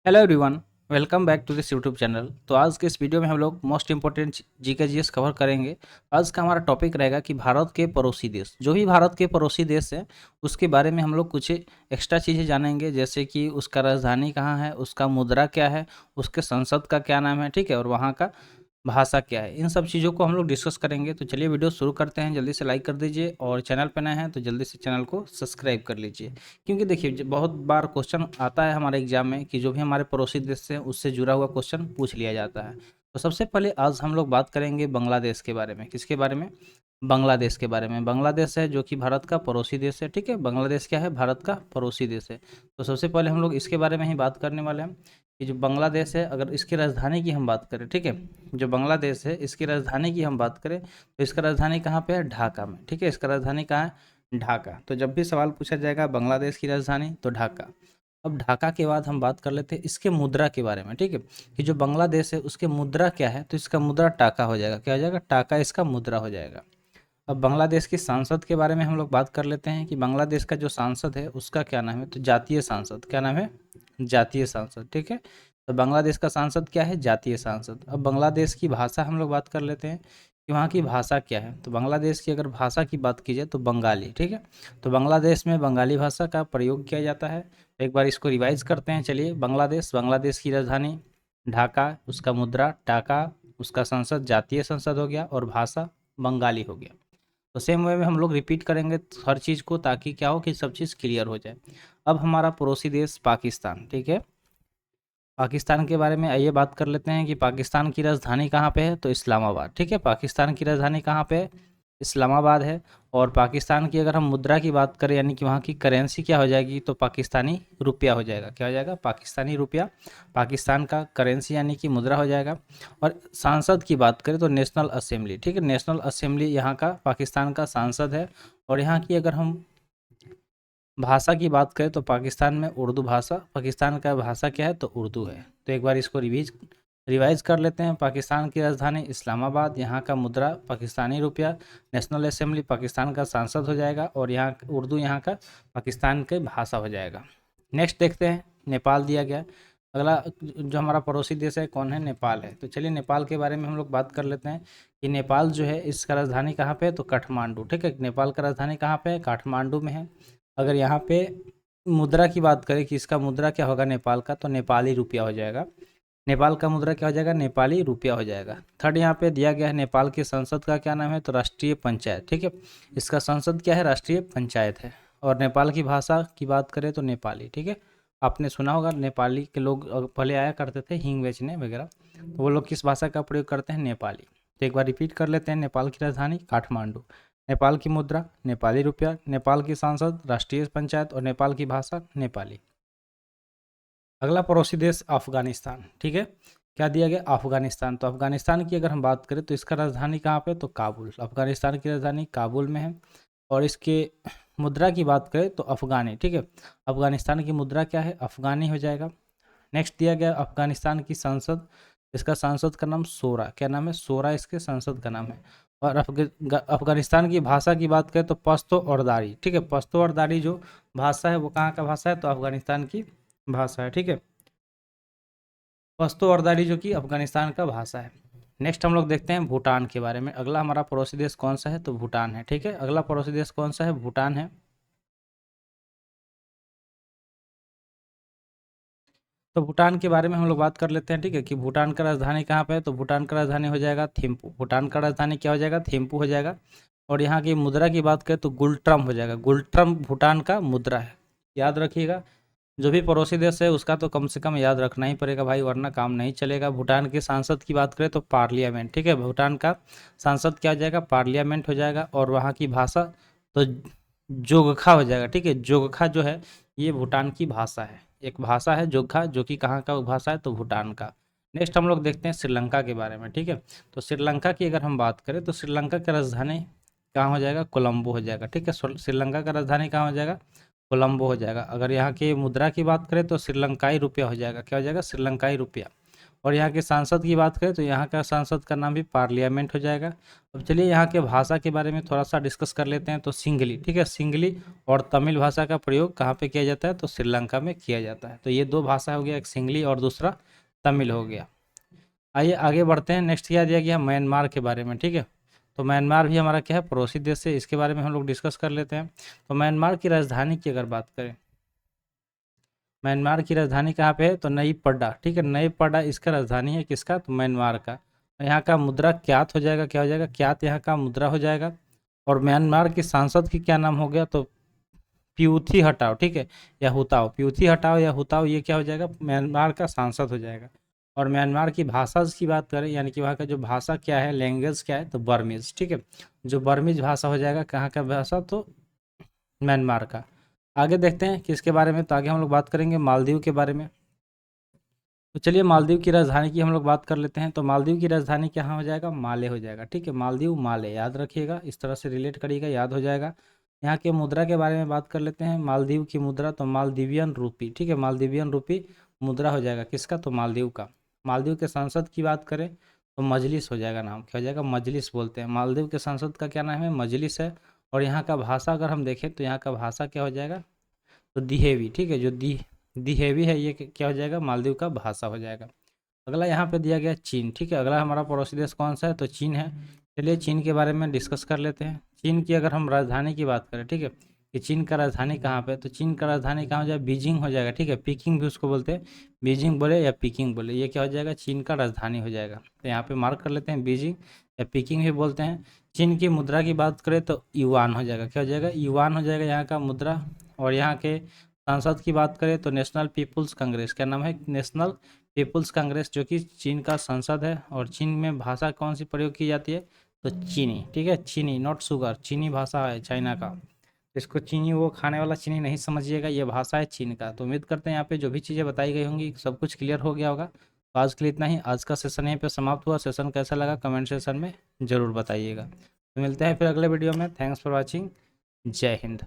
Hello everyone. Welcome back to this YouTube channel. तो आज के इस वीडियो में हम लोग मोस्ट इंपॉर्टेंट जी के जीएस कवर करेंगे। आज का हमारा टॉपिक रहेगा कि भारत के पड़ोसी देश, जो भी भारत के पड़ोसी देश है उसके बारे में हम लोग कुछ एक्स्ट्रा चीज़ें जानेंगे, जैसे कि उसका राजधानी कहाँ है, उसका मुद्रा क्या है, उसके संसद का क्या नाम है, ठीक है, और वहाँ का भाषा क्या है। इन सब चीज़ों को हम लोग डिस्कस करेंगे। तो चलिए वीडियो शुरू करते हैं। जल्दी से लाइक कर दीजिए और चैनल पर नए हैं तो जल्दी से चैनल को सब्सक्राइब कर लीजिए, क्योंकि देखिए बहुत बार क्वेश्चन आता है हमारे एग्जाम में कि जो भी हमारे पड़ोसी देश से उससे जुड़ा हुआ क्वेश्चन पूछ लिया जाता है। तो सबसे पहले आज हम लोग बात करेंगे बांग्लादेश के बारे में। किसके बारे में? बांग्लादेश के बारे में। बांग्लादेश है जो कि भारत का पड़ोसी देश है, ठीक है। बांग्लादेश क्या है? भारत का पड़ोसी देश है। तो सबसे पहले हम लोग इसके बारे में ही बात करने वाले हैं कि जो बांग्लादेश है, अगर इसकी राजधानी की हम बात करें, ठीक है, जो बांग्लादेश है इसकी राजधानी की हम बात करें तो इसका राजधानी कहाँ पे है? ढाका में, ठीक है। इसका राजधानी कहाँ है? ढाका। तो जब भी सवाल पूछा जाएगा बांग्लादेश की राजधानी तो ढाका। अब ढाका के बाद हम बात कर लेते हैं इसके मुद्रा के बारे में, ठीक है, कि जो बांग्लादेश है उसके मुद्रा क्या है। तो इसका मुद्रा टाका हो जाएगा। क्या हो जाएगा? टाका इसका मुद्रा हो जाएगा। अब बांग्लादेश की सांसद के बारे में हम लोग बात कर लेते हैं कि बांग्लादेश का जो सांसद है उसका क्या नाम है। तो जातीय सांसद। क्या नाम है? जातीय सांसद, ठीक है। तो बांग्लादेश का सांसद क्या है? जातीय सांसद। अब बांग्लादेश की भाषा हम लोग बात कर लेते हैं कि वहाँ की भाषा क्या है। तो बांग्लादेश की अगर भाषा की बात की जाए तो बंगाली, ठीक है। तो बांग्लादेश में बंगाली भाषा का प्रयोग किया जाता है। एक बार इसको रिवाइज करते हैं। चलिए, बांग्लादेश की राजधानी ढाका, उसका मुद्रा टाका, उसका संसद जातीय संसद हो गया और भाषा बंगाली हो गया। तो सेम वे में हम लोग रिपीट करेंगे हर चीज़ को, ताकि क्या हो कि सब चीज़ क्लियर हो जाए। अब हमारा पड़ोसी देश पाकिस्तान, ठीक है। पाकिस्तान के बारे में आइए बात कर लेते हैं कि पाकिस्तान की राजधानी कहाँ पे है। तो इस्लामाबाद, ठीक है। पाकिस्तान की राजधानी कहाँ पे है? इस्लामाबाद है। और पाकिस्तान की अगर हम मुद्रा की बात करें, यानी कि वहाँ की करेंसी क्या हो जाएगी, तो पाकिस्तानी रुपया हो जाएगा। क्या हो जाएगा? पाकिस्तानी रुपया पाकिस्तान का करेंसी यानी कि मुद्रा हो जाएगा। और सांसद की बात करें तो नेशनल असेंबली, ठीक है। नेशनल असेंबली यहाँ का पाकिस्तान का सांसद है। और यहाँ की अगर हम भाषा की बात करें तो पाकिस्तान में उर्दू भाषा, पाकिस्तान का भाषा क्या है? तो उर्दू है। तो एक बार इसको रिवाइज कर लेते हैं। पाकिस्तान की राजधानी इस्लामाबाद, यहाँ का मुद्रा पाकिस्तानी रुपया, नेशनल असेंबली पाकिस्तान का सांसद हो जाएगा, और यहाँ उर्दू यहाँ का पाकिस्तान की भाषा हो जाएगा। नेक्स्ट देखते हैं, नेपाल दिया गया। अगला जो हमारा पड़ोसी देश है कौन है? नेपाल है। तो चलिए नेपाल के बारे में हम लोग बात कर लेते हैं कि नेपाल जो है इसका राजधानी कहाँ पे है? तो काठमांडू, ठीक है। नेपाल का राजधानी कहाँ पे है? काठमांडू में है। अगर यहाँ पे मुद्रा की बात करें कि इसका मुद्रा क्या होगा नेपाल का, तो नेपाली रुपया हो जाएगा। नेपाल का मुद्रा क्या हो जाएगा? नेपाली रुपया हो जाएगा। थर्ड यहाँ पे दिया गया है नेपाल की संसद का क्या नाम है? तो राष्ट्रीय पंचायत, ठीक है। इसका संसद क्या है? राष्ट्रीय पंचायत है। और नेपाल की भाषा की बात करें तो नेपाली, ठीक है। आपने सुना होगा नेपाली के लोग पहले आया करते थे हींग बेचने वगैरह, तो वो लोग किस भाषा का प्रयोग करते हैं? नेपाली। तो एक बार रिपीट कर लेते हैं। नेपाल की राजधानी काठमांडू, नेपाल की मुद्रा नेपाली रुपया, नेपाल की सांसद राष्ट्रीय पंचायत, और नेपाल की भाषा नेपाली। अगला पड़ोसी देश अफगानिस्तान, ठीक है। क्या दिया गया? अफगानिस्तान। तो अफगानिस्तान की अगर हम बात करें तो इसका राजधानी कहाँ पे? तो काबुल। अफगानिस्तान की राजधानी काबुल में है। और इसके मुद्रा की बात करें तो अफगानी, ठीक है। अफगानिस्तान की मुद्रा क्या है? अफगानी हो जाएगा। नेक्स्ट दिया गया अफगानिस्तान की संसद। इसका सांसद का नाम सोरा। क्या नाम है? सोरा इसके संसद का नाम है। और अफगानिस्तान की भाषा की बात करें तो पश्तो और दारी, ठीक है। पश्तो और दारी जो भाषा है वो कहाँ का भाषा है? तो अफगानिस्तान की भाषा है, ठीक है। पश्तो और दारी जो कि अफगानिस्तान का भाषा है। नेक्स्ट हम लोग देखते हैं भूटान के बारे में। अगला हमारा पड़ोसी देश कौन सा है? तो भूटान है, ठीक है। अगला पड़ोसी देश कौन सा है? भूटान है। तो भूटान के बारे में हम लोग बात कर लेते हैं, ठीक है, कि भूटान का राजधानी कहाँ पे है। तो भूटान का राजधानी हो जाएगा थिम्पू। भूटान का राजधानी क्या हो जाएगा? थिम्पू हो जाएगा। और यहाँ की मुद्रा की बात करें तो गुलट्रम हो जाएगा। गुलट्रम भूटान का मुद्रा है। याद रखिएगा, जो भी पड़ोसी देश है उसका तो कम से कम याद रखना ही पड़ेगा भाई, वरना काम नहीं चलेगा। भूटान के सांसद की बात करें तो पार्लियामेंट, ठीक है। भूटान का सांसद क्या हो जाएगा? पार्लियामेंट हो जाएगा। और वहाँ की भाषा तो जोगखा हो जाएगा, ठीक है। जोगखा जो है ये भूटान की भाषा है। एक भाषा है जोगखा, जो कि कहाँ का भाषा है? तो भूटान का। नेक्स्ट हम लोग देखते हैं श्रीलंका के बारे में, ठीक है। तो श्रीलंका की अगर हम बात करें तो श्रीलंका की राजधानी कहाँ हो जाएगा? कोलंबो हो जाएगा, ठीक है। श्रीलंका का राजधानी कहाँ हो जाएगा? कोलंबो हो जाएगा। अगर यहाँ की मुद्रा की बात करें तो श्रीलंकाई रुपया हो जाएगा। क्या हो जाएगा? श्रीलंकाई रुपया। और यहाँ के सांसद की बात करें तो यहाँ का सांसद का नाम भी पार्लियामेंट हो जाएगा। अब चलिए यहाँ के भाषा के बारे में थोड़ा सा डिस्कस कर लेते हैं। तो सिंगली, ठीक है, सिंगली और तमिल भाषा का प्रयोग कहाँ पे किया जाता है? तो श्रीलंका में किया जाता है। तो ये दो भाषा हो गया, एक सिंगली और दूसरा तमिल हो गया। आइए आगे बढ़ते हैं। नेक्स्ट क्या दिया गया? म्यांमार के बारे में, ठीक है। तो म्यांमार भी हमारा क्या है? पड़ोसी देश है। इसके बारे में हम लोग डिस्कस कर लेते हैं। तो म्यांमार की राजधानी की अगर बात करें, म्यांमार की राजधानी कहाँ पे है? तो नई पड्डा, ठीक है, नई पड्डा इसका राजधानी है। किसका? तो म्यांमार का। यहाँ का मुद्रा क्यात हो जाएगा। क्या हो जाएगा? क्यात यहाँ का मुद्रा हो जाएगा। और म्यांमार के सांसद की क्या नाम हो गया? तो प्यूथी हटाओ, ठीक है, या हुताओ। प्यूथी हटाओ या हुताओ, ये क्या हो जाएगा? म्यांमार का सांसद हो जाएगा। और म्यांमार की भाषा की बात करें, यानी कि वहाँ का जो भाषा क्या है, लैंग्वेज क्या है? तो बर्मीज, ठीक है, जो बर्मीज भाषा हो जाएगा। कहाँ का भाषा? तो म्यांमार का। आगे देखते हैं किसके बारे में। तो आगे हम लोग बात करेंगे मालदीव के बारे में। तो चलिए मालदीव की राजधानी की हम लोग बात कर लेते हैं। तो मालदीव की राजधानी कहाँ हो जाएगा? माले हो जाएगा, ठीक है, मालदीव माले, याद रखिएगा, इस तरह से रिलेट करिएगा, याद हो जाएगा। यहाँ के मुद्रा के बारे में बात कर लेते हैं। मालदीव की मुद्रा तो मालदीवियन रूपी, ठीक है, मालदीवियन रूपी मुद्रा हो जाएगा। किसका? तो मालदीव का। मालदीव के सांसद की बात करें तो मजलिस हो जाएगा, नाम क्या हो जाएगा? मजलिस बोलते हैं। मालदीव के सांसद का क्या नाम है? मजलिस है। और यहाँ का भाषा अगर हम देखें तो यहाँ का भाषा क्या हो जाएगा? तो दिहेवी, ठीक है, जो दिहेवी है, ये क्या हो जाएगा? मालदीव का भाषा हो जाएगा। अगला यहाँ पे दिया गया चीन, ठीक है, अगला हमारा पड़ोसी देश कौन सा है? तो चीन है। चलिए चीन के बारे में डिस्कस कर लेते हैं। चीन की अगर हम राजधानी की बात करें, ठीक है, कि चीन का राजधानी कहाँ पे? तो चीन का राजधानी कहाँ हो जाएगा? बीजिंग हो जाएगा, ठीक है, पीकिंग भी उसको बोलते हैं, बीजिंग बोले या पीकिंग बोले, ये क्या हो जाएगा? चीन का राजधानी हो जाएगा। तो यहाँ पे मार्क कर लेते हैं, बीजिंग या पीकिंग भी बोलते हैं। चीन की मुद्रा की बात करें तो युआन हो जाएगा। क्या हो जाएगा? युआन हो जाएगा यहाँ का मुद्रा। और यहाँ के सांसद की बात करें तो नेशनल पीपुल्स कांग्रेस, क्या नाम है? नेशनल पीपुल्स कांग्रेस, जो कि चीन का संसद है। और चीन में भाषा कौन सी प्रयोग की जाती है? तो चीनी, ठीक है, चीनी, नॉट शुगर, चीनी भाषा है चाइना का। इसको चीनी वो खाने वाला चीनी नहीं समझिएगा, ये भाषा है चीन का। तो उम्मीद करते हैं यहाँ पे जो भी चीज़ें बताई गई होंगी सब कुछ क्लियर हो गया होगा। तो आज के लिए इतना ही। आज का सेशन यहीं पे समाप्त हुआ। सेशन कैसा लगा कमेंट सेशन में ज़रूर बताइएगा। तो मिलते हैं फिर अगले वीडियो में। Thanks for watching. जय हिंद।